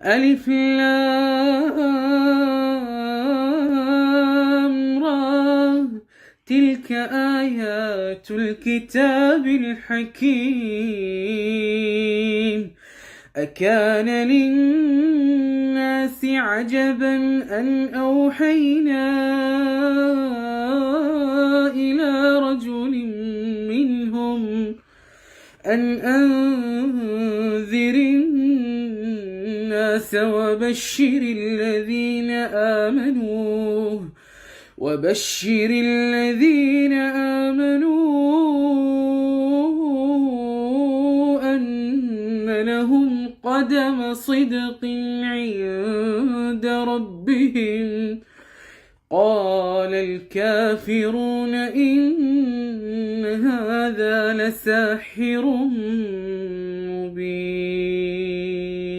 ألف لام را، تلك آيات الكتاب الحكيم. أكان للناس عجبا أن أوحينا إلى رجل منهم أن أنذر الناس وبشر الذين آمنوا أن لهم قدم صدق عند ربهم. قال الكافرون إن هذا لساحر مبين.